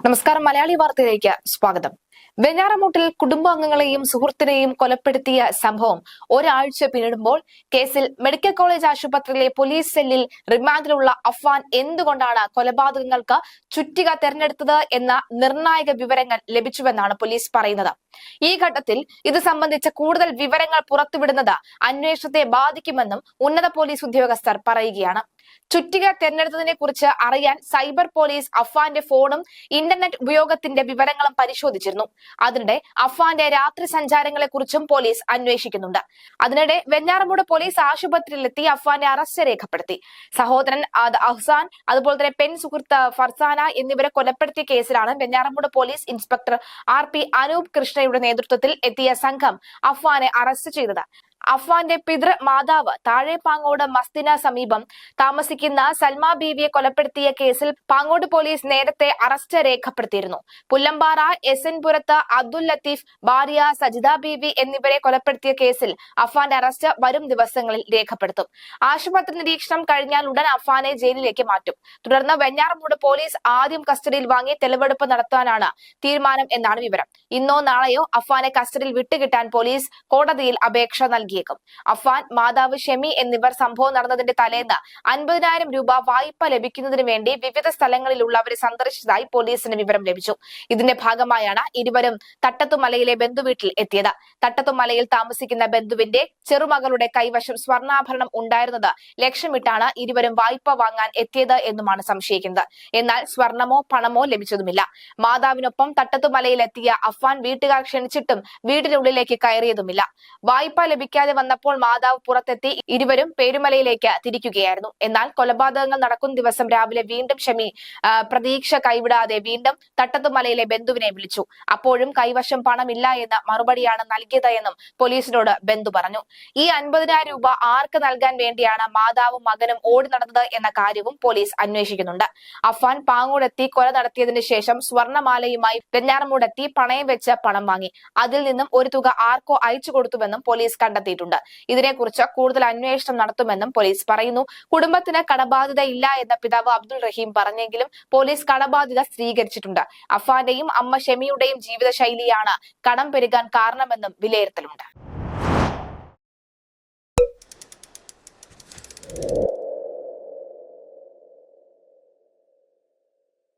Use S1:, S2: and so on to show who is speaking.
S1: നമസ്കാരം. മലയാളി വാർത്തയിലേക്ക് സ്വാഗതം. വെഞ്ഞാറമൂട്ടിൽ കുടുംബാംഗങ്ങളെയും സുഹൃത്തിനെയും കൊലപ്പെടുത്തിയ സംഭവം ഒരാഴ്ച പിന്നിടുമ്പോൾ കേസിൽ മെഡിക്കൽ കോളേജ് ആശുപത്രിയിലെ പോലീസ് സെല്ലിൽ റിമാൻഡിലുള്ള അഫ്വാൻ എന്തുകൊണ്ടാണ് കൊലപാതകങ്ങൾക്ക് ചുറ്റിക തെരഞ്ഞെടുത്തത് എന്ന നിർണായക വിവരങ്ങൾ ലഭിച്ചുവെന്നാണ് പോലീസ് പറയുന്നത്. ഈ ഘട്ടത്തിൽ ഇത് സംബന്ധിച്ച കൂടുതൽ വിവരങ്ങൾ പുറത്തുവിടുന്നത് അന്വേഷണത്തെ ബാധിക്കുമെന്നും ഉന്നത പോലീസ് ഉദ്യോഗസ്ഥർ പറയുകയാണ്. ചുറ്റിക തെരഞ്ഞെടുത്തതിനെ കുറിച്ച് അറിയാൻ സൈബർ പോലീസ് അഫ്വാന്റെ ഫോണും ഇന്റർനെറ്റ് ഉപയോഗത്തിന്റെ വിവരങ്ങളും പരിശോധിച്ചിരുന്നു. അതിനിടെ അഫ്വാന്റെ രാത്രി സഞ്ചാരങ്ങളെ കുറിച്ചും പോലീസ് അന്വേഷിക്കുന്നുണ്ട്. അതിനിടെ വെഞ്ഞാറമൂട് പോലീസ് ആശുപത്രിയിലെത്തി അഫ്വാന്റെ അറസ്റ്റ് രേഖപ്പെടുത്തി. സഹോദരൻ അഹ്സാൻ, അതുപോലെ തന്നെ പെൺ സുഹൃത്ത് ഫർസാന എന്നിവരെ കൊലപ്പെടുത്തിയ കേസിലാണ് Venjaramoodu police inspector RP Anoop കൃഷ്ണയുടെ നേതൃത്വത്തിൽ എത്തിയ സംഘം അഫ്വാനെ അറസ്റ്റ് ചെയ്തത്. അഫ്വാന്റെ പിതൃമാതാവ് താഴെപ്പാങ്ങോട് മസ്തിന സമീപം താമസിക്കുന്ന സൽമ ബീവിയെ കൊലപ്പെടുത്തിയ കേസിൽ പാങ്ങോട് പോലീസ് നേരത്തെ അറസ്റ്റ് രേഖപ്പെടുത്തിയിരുന്നു. പുല്ലമ്പാറ SN പുരത്ത് അബ്ദുൽ ലത്തീഫ്, ഭാര്യ സജിദ ബീവി എന്നിവരെ കൊലപ്പെടുത്തിയ കേസിൽ അഫ്വാന്റെ അറസ്റ്റ് വരും ദിവസങ്ങളിൽ രേഖപ്പെടുത്തും. ആശുപത്രി നിരീക്ഷണം കഴിഞ്ഞാൽ ഉടൻ അഫ്വാനെ ജയിലിലേക്ക് മാറ്റും. തുടർന്ന് വെഞ്ഞാറമൂട് പോലീസ് ആദ്യം കസ്റ്റഡിയിൽ വാങ്ങി തെളിവെടുപ്പ് നടത്താനാണ് തീരുമാനം എന്നാണ് വിവരം. ഇന്നോ നാളെയോ അഫ്വാനെ കസ്റ്റഡിയിൽ വിട്ടുകിട്ടാൻ പോലീസ് കോടതിയിൽ അപേക്ഷ നൽകിയേക്കും. അഫ്വാൻ, മാതാവ് ഷെമി എന്നിവർ സംഭവം നടന്നതിന്റെ തലേന്ന് 50,000 രൂപ വായ്പ ലഭിക്കുന്നതിന് വേണ്ടി വിവിധ സ്ഥലങ്ങളിലുള്ളവരെ സന്ദർശിച്ചതായി പോലീസിന് വിവരം ലഭിച്ചു. ഇതിന്റെ ഭാഗമായാണ് ഇരുവരും തട്ടത്തുമലയിലെ ബന്ധുവീട്ടിൽ എത്തിയത്. തട്ടത്തുമലയിൽ താമസിക്കുന്ന ബന്ധുവിന്റെ ചെറുമകളുടെ കൈവശം സ്വർണ്ണാഭരണം ഉണ്ടായിരുന്നത് ലക്ഷ്യമിട്ടാണ് ഇരുവരും വായ്പ വാങ്ങാൻ എത്തിയത് എന്നുമാണ് സംശയിക്കുന്നത്. എന്നാൽ സ്വർണമോ പണമോ ലഭിച്ചതുമില്ല. മാതാവിനൊപ്പം തട്ടത്തുമലയിലെത്തിയ അഫ്വാൻ വീട്ടുകാർ ക്ഷണിച്ചിട്ടും വീടിനുള്ളിലേക്ക് കയറിയതുമില്ല. വായ്പ ലഭിക്കാതെ വന്നപ്പോൾ മാതാവ് പുറത്തെത്തി ഇരുവരും പേരുമലയിലേക്ക് തിരിക്കുകയായിരുന്നു. എന്നാൽ കൊലപാതകങ്ങൾ നടക്കുന്ന ദിവസം രാവിലെ വീണ്ടും ഷെമി പ്രതീക്ഷ കൈവിടാതെ വീണ്ടും തട്ടത്തുമലയിലെ ബന്ധുവിനെ വിളിച്ചു. അപ്പോഴും കൈവശം പണമില്ല എന്ന മറുപടിയാണ് നൽകിയത് എന്നും പോലീസിനോട് ബന്ധു പറഞ്ഞു. ഈ 50,000 രൂപ ആർക്ക് നൽകാൻ വേണ്ടിയാണ് മാതാവും മകനും ഓടി നടന്നത് എന്ന കാര്യവും പോലീസ് അന്വേഷിക്കുന്നുണ്ട്. അഫ്വാൻ പാങ്ങോടെത്തി കൊല നടത്തിയതിനു ശേഷം സ്വർണ്ണമാലയുമായി വെഞ്ഞാറമൂടെത്തി പണയം വെച്ച് പണം വാങ്ങി. അതിൽ നിന്നും ഒരു തുക ആർക്കോ അയച്ചു കൊടുത്തുവെന്നും പോലീസ് കണ്ടെത്തിയിട്ടുണ്ട്. ഇതിനെക്കുറിച്ച് കൂടുതൽ അന്വേഷണം നടത്തുമെന്നും പോലീസ് പറയുന്നു. കുടുംബത്തിന് കടബാധ്യത ഇല്ല എന്ന പിതാവ് അബ്ദുൾ റഹീം പറഞ്ഞെങ്കിലും പോലീസ് കടബാധ്യത സ്ഥിരീകരിച്ചിട്ടുണ്ട്. അഫ്വാന്റെയും അമ്മ ഷെമിയുടെയും ജീവിതശൈലിയാണ് കടം പെരുകാൻ കാരണമെന്നും വിലയിരുത്തലുണ്ട്.